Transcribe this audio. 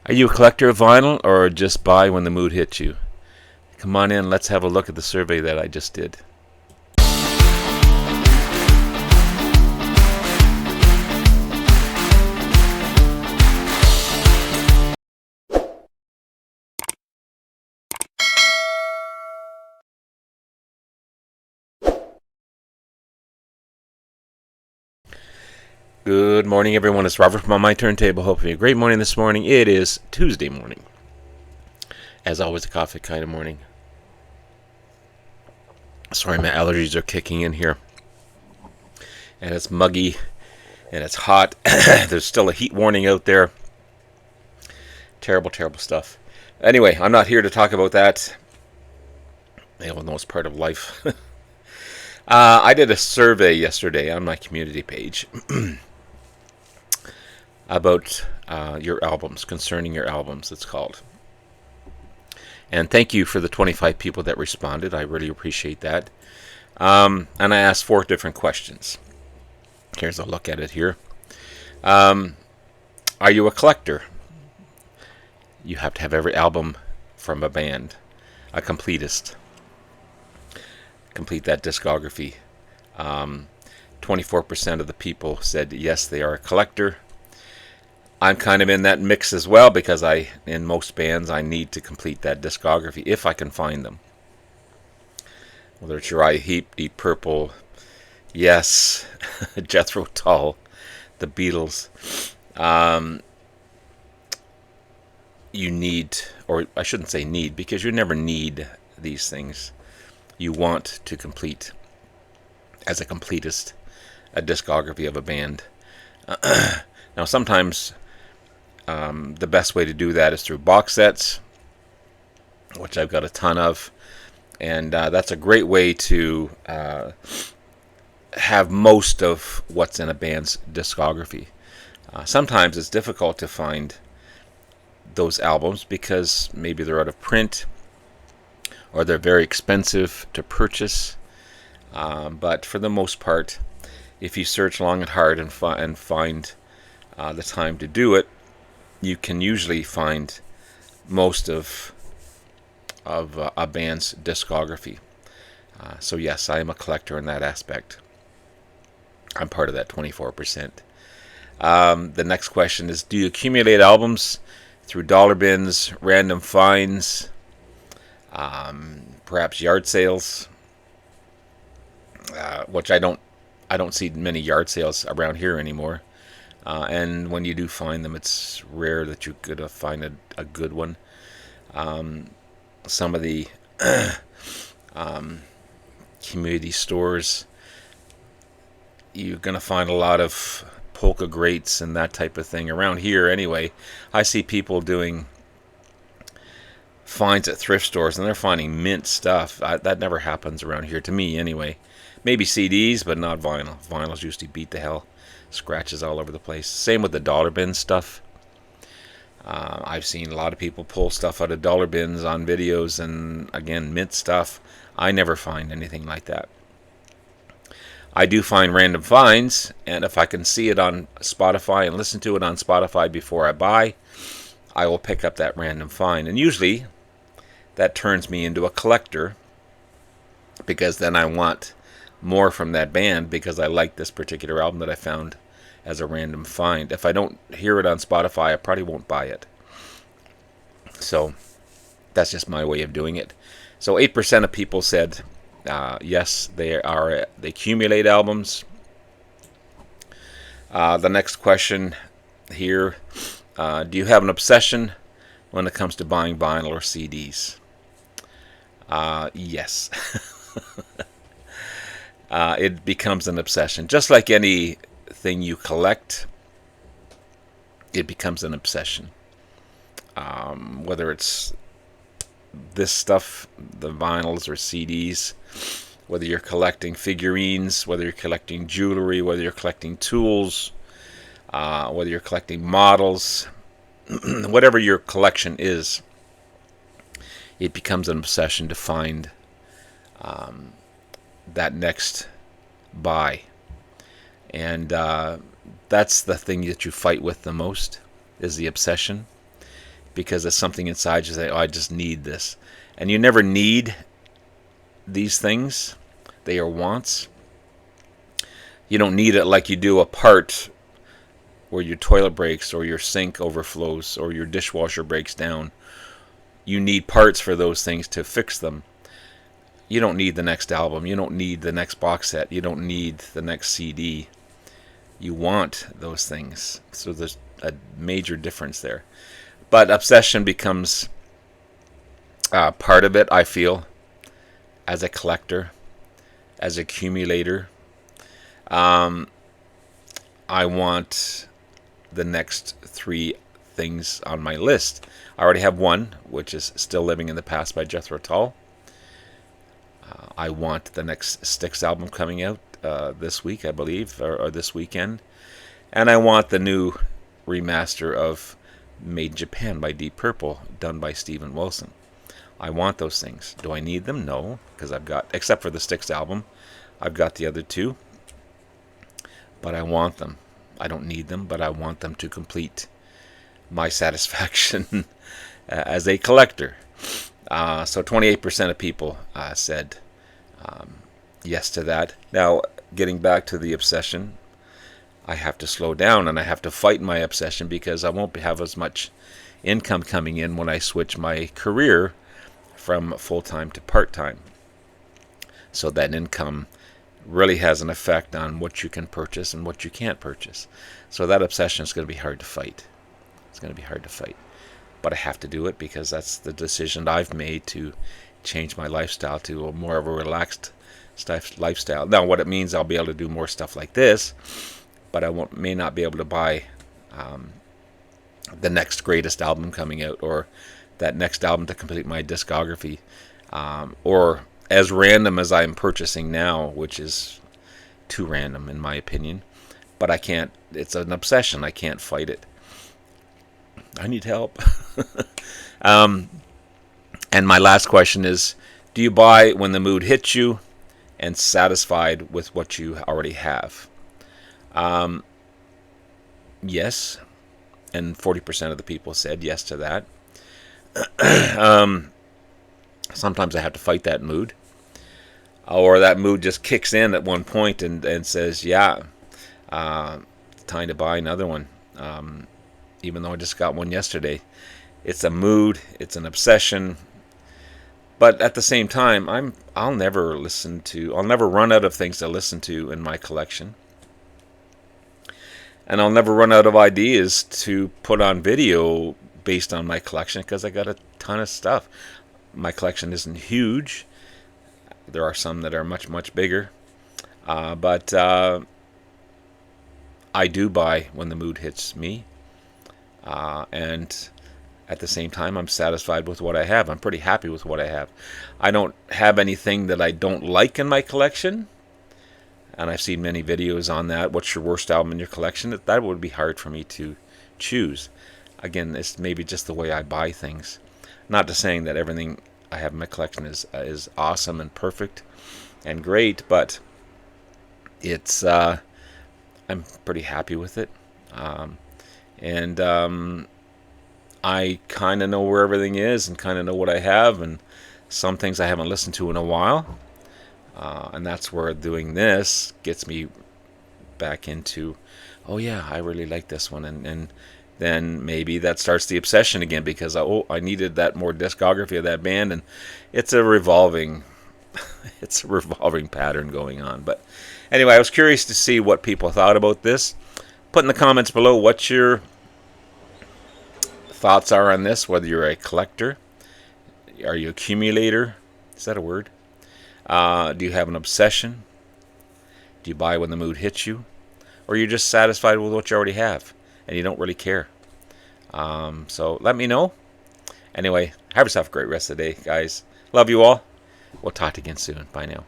Are you a collector of vinyl or just buy when the mood hits you? Come on in, let's have a look at the survey that I just did. Good morning, everyone. It's Robert from On My Turntable. Hopefully a great morning this morning. It is Tuesday morning. As always, a coffee kind of morning. Sorry, my allergies are kicking in here. And it's muggy and it's hot. There's still a heat warning out there. Terrible, terrible stuff. Anyway, I'm not here to talk about that. I know it's part of life. I did a survey yesterday on my community page about your albums, concerning your albums, it's called. And thank you for the 25 people that responded. I really appreciate that. And I asked 4 different questions. Here's a look at it here. Are you a collector? You have to have every album from a band. A completist. Complete that discography. 24% of the people said yes, they are a collector. I'm kind of in that mix as well because in most bands, I need to complete that discography if I can find them. Whether it's Uriah Heep, Deep Purple, Yes, Jethro Tull, the Beatles. You need, or I shouldn't say need, because you never need these things. You want to complete, as a completist, a discography of a band. Now, sometimes the best way to do that is through box sets, which I've got a ton of, and that's a great way to have most of what's in a band's discography. Sometimes it's difficult to find those albums because maybe they're out of print or they're very expensive to purchase. But for the most part, if you search long and hard and find the time to do it, you can usually find most of a band's discography. So yes, I am a collector in that aspect. I'm part of that 24%. The next question is, do you accumulate albums through dollar bins, random finds, perhaps yard sales? Which I don't see many yard sales around here anymore. And when you do find them, it's rare that you could find a good one. Some of the community stores, you're going to find a lot of polka grates and that type of thing around here anyway. I see people doing finds at thrift stores, and they're finding mint stuff. That never happens around here, to me anyway. Maybe CDs, but not vinyl. Vinyls usually beat the hell. Scratches all over the place. Same with the dollar bin stuff. I've seen a lot of people pull stuff out of dollar bins on videos, and again, mint stuff. I never find anything like that. I do find random finds, and if I can see it on Spotify and listen to it on Spotify before I buy, I will pick up that random find. And usually, that turns me into a collector, because then I want more from that band because I like this particular album that I found as a random find. If I don't hear it on Spotify, I probably won't buy it. So that's just my way of doing it. So 8% of people said yes, they accumulate albums. The next question here, do you have an obsession when it comes to buying vinyl or CDs? Yes. It becomes an obsession. Just like anything you collect, it becomes an obsession. Whether it's this stuff, the vinyls or CDs, whether you're collecting figurines, whether you're collecting jewelry, whether you're collecting tools, whether you're collecting models, whatever your collection is, it becomes an obsession to find that next buy. And that's the thing that you fight with the most, is the obsession. because it's something inside you say, oh, I just need this. And you never need these things. They are wants. You don't need it like you do a part where your toilet breaks or your sink overflows or your dishwasher breaks down. You need parts for those things to fix them. You don't need the next album. You don't need the next box set. You don't need the next CD. You want those things. So there's a major difference there. But obsession becomes part of it, I feel, as a collector, as an accumulator. I want the next 3 things on my list. I already have one, which is Still Living in the Past by Jethro Tull. I want the next Styx album coming out this week, I believe, or this weekend. And I want the new remaster of Made in Japan by Deep Purple, done by Steven Wilson. I want those things. Do I need them? No, because I've got, except for the Styx album, I've got the other 2. But I want them. I don't need them, but I want them to complete my satisfaction as a collector. So 28% of people said yes to that. Now, getting back to the obsession, I have to slow down and I have to fight my obsession because I won't have as much income coming in when I switch my career from full-time to part-time. So that income really has an effect on what you can purchase and what you can't purchase. So that obsession is going to be hard to fight. It's going to be hard to fight. But I have to do it because that's the decision I've made to change my lifestyle to a more of a relaxed lifestyle. Now, what it means, I'll be able to do more stuff like this, but I may not be able to buy the next greatest album coming out or that next album to complete my discography, or as random as I'm purchasing now, which is too random in my opinion. But I can't, it's an obsession. I can't fight it. I need help. And my last question is, do you buy when the mood hits you and satisfied with what you already have? Yes. And 40% of the people said yes to that. Sometimes I have to fight that mood. Or that mood just kicks in at one point and says, yeah, it's time to buy another one. Even though I just got one yesterday. It's a mood, it's an obsession. But at the same time, I'll never run out of things to listen to in my collection. And I'll never run out of ideas to put on video based on my collection because I got a ton of stuff. My collection isn't huge. There are some that are much, much bigger. But I do buy when the mood hits me. And at the same time, I'm satisfied with what I have. I'm pretty happy with what I have. I don't have anything that I don't like in my collection. And I've seen many videos on that. What's your worst album in your collection? That would be hard for me to choose. Again, it's maybe just the way I buy things. Not to saying that everything I have in my collection is awesome and perfect and great, but it's I'm pretty happy with it. I kind of know where everything is and kind of know what I have, and some things I haven't listened to in a while. And that's where doing this gets me back into, oh yeah, I really like this one, and then maybe that starts the obsession again because I needed that more discography of that band, and it's a revolving pattern going on. But anyway, I was curious to see what people thought about this. Put in the comments below what your thoughts are on this, whether you're a collector, are you an accumulator, is that a word? Do you have an obsession? Do you buy when the mood hits you? Or you're just satisfied with what you already have and you don't really care? So let me know. Anyway, have yourself a great rest of the day, guys. Love you all. We'll talk again soon. Bye now.